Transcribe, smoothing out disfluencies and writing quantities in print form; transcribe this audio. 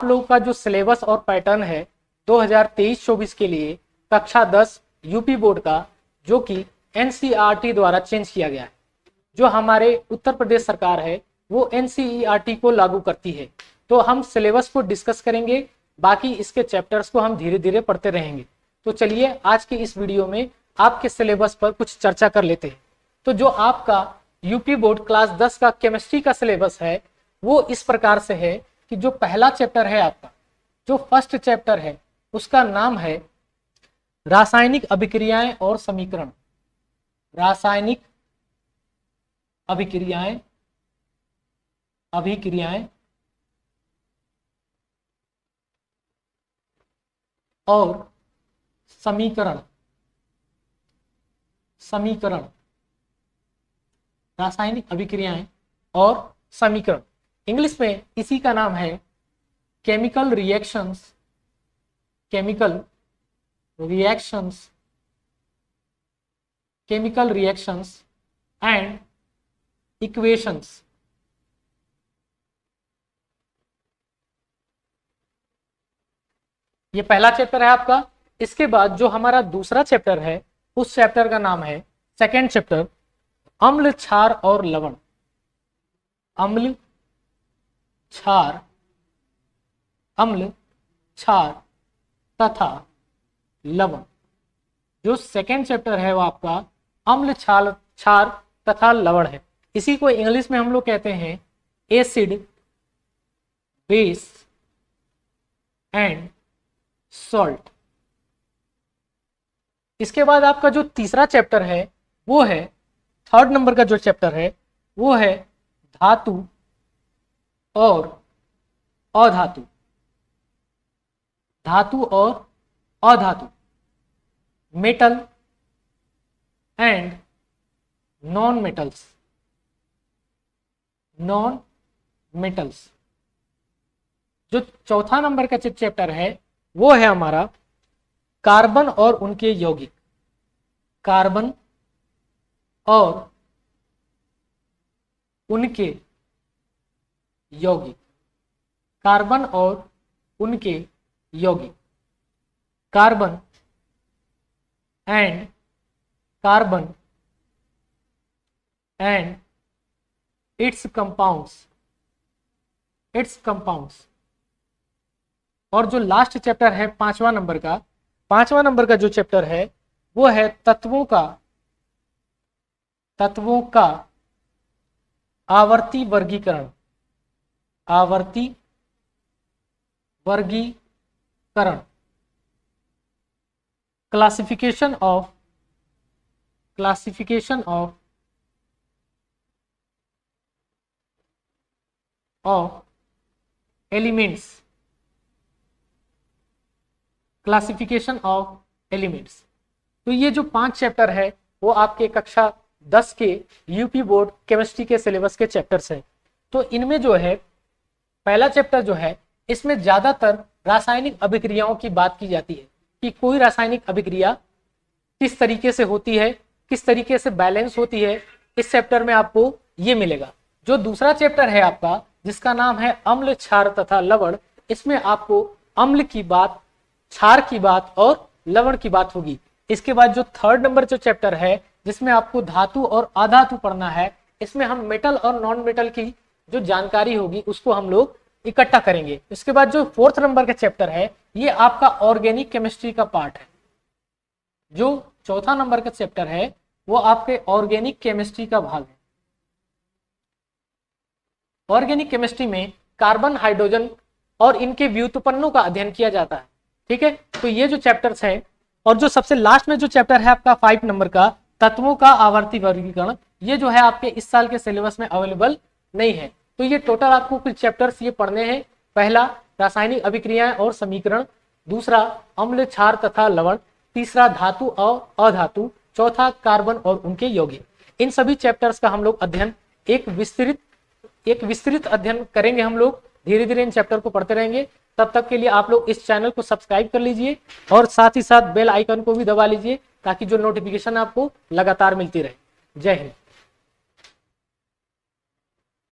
आप लोगों का जो सिलेबस और पैटर्न है 2023-24 के लिए कक्षा 10 यूपी बोर्ड का, जो कि एनसीईआरटी द्वारा चेंज किया गया है। जो हमारे उत्तर प्रदेश सरकार है वो एनसीईआरटी को लागू करती है। तो हम सिलेबस को डिस्कस करेंगे, बाकी इसके चैप्टर्स को हम धीरे धीरे पढ़ते रहेंगे। तो चलिए आज की इस वीडियो में आपके सिलेबस पर कुछ चर्चा कर लेते हैं। तो जो आपका यूपी बोर्ड क्लास 10 का केमिस्ट्री का सिलेबस है वो इस प्रकार से है कि जो पहला चैप्टर है आपका, जो फर्स्ट चैप्टर है उसका नाम है रासायनिक अभिक्रियाएं और समीकरण। रासायनिक अभिक्रियाएं और समीकरण। रासायनिक अभिक्रियाएं और समीकरण, इंग्लिश में इसी का नाम है केमिकल रिएक्शंस एंड इक्वेशंस। ये पहला चैप्टर है आपका। इसके बाद जो हमारा दूसरा चैप्टर है उस चैप्टर का नाम है सेकेंड चैप्टर अम्ल, क्षार और लवण। अम्ल, क्षार तथा लवण। जो सेकेंड चैप्टर है वो आपका अम्ल, क्षार तथा लवण है। इसी को इंग्लिश में हम लोग कहते हैं एसिड, बेस एंड सॉल्ट। इसके बाद आपका जो तीसरा चैप्टर है वो है, थर्ड नंबर का जो चैप्टर है वो है धातु और अधातु। धातु और अधातु, मेटल एंड नॉन मेटल्स। जो चौथा नंबर का चैप्टर है वो है हमारा कार्बन और उनके यौगिक। कार्बन और उनके यौगिक। कार्बन और उनके यौगिक। Carbon and it's compounds. और जो लास्ट चैप्टर है पांचवा नंबर का जो चैप्टर है वो है तत्वों का आवर्ती वर्गीकरण। Classification of elements. तो ये जो 5 चैप्टर है वो आपके कक्षा 10 के यूपी बोर्ड केमिस्ट्री के सिलेबस के चैप्टर्स हैं। तो इनमें जो है पहला चैप्टर जो है इसमें ज्यादातर रासायनिक अभिक्रियाओं की बात की जाती है कि कोई रासायनिक अभिक्रिया किस तरीके से होती है, किस तरीके से बैलेंस होती है। इस चैप्टर में आपको ये मिलेगा। जो दूसरा चैप्टर है आपका जिसका नाम है अम्ल, क्षार तथा लवण, इसमें आपको अम्ल की बात, क्षार की बात और लवण की बात होगी। इसके बाद जो थर्ड नंबर जो चैप्टर है जिसमें आपको धातु और अधातु पढ़ना है, इसमें हम मेटल और नॉन मेटल की जो जानकारी होगी उसको हम लोग इकट्ठा करेंगे। इसके बाद जो फोर्थ नंबर का चैप्टर है ये आपका ऑर्गेनिक केमिस्ट्री का पार्ट है। जो चौथा नंबर का चैप्टर है वो आपके ऑर्गेनिक केमिस्ट्री का भाग है। ऑर्गेनिक केमिस्ट्री में कार्बन, हाइड्रोजन और इनके व्युत्पन्नों का अध्ययन किया जाता है। ठीक है, तो ये जो चैप्टर्स हैं। और जो सबसे लास्ट में जो चैप्टर है आपका 5 नंबर का तत्वों का आवर्ती वर्गीकरण, ये जो है आपके इस साल के सिलेबस में अवेलेबल नहीं है। तो ये टोटल आपको कुछ चैप्टर्स ये पढ़ने हैं। पहला रासायनिक अभिक्रियाएं और समीकरण, दूसरा अम्ल, क्षार तथा लवण, तीसरा धातु और अधातु, चौथा कार्बन और उनके यौगिक। इन सभी चैप्टर्स का हम लोग अध्ययन एक विस्तृत अध्ययन करेंगे। हम लोग धीरे धीरे इन चैप्टर को पढ़ते रहेंगे। तब तक के लिए आप लोग इस चैनल को सब्सक्राइब कर लीजिए और साथ ही साथ बेल आइकन को भी दबा लीजिए ताकि जो नोटिफिकेशन आपको लगातार मिलती रहे। जय हिंद।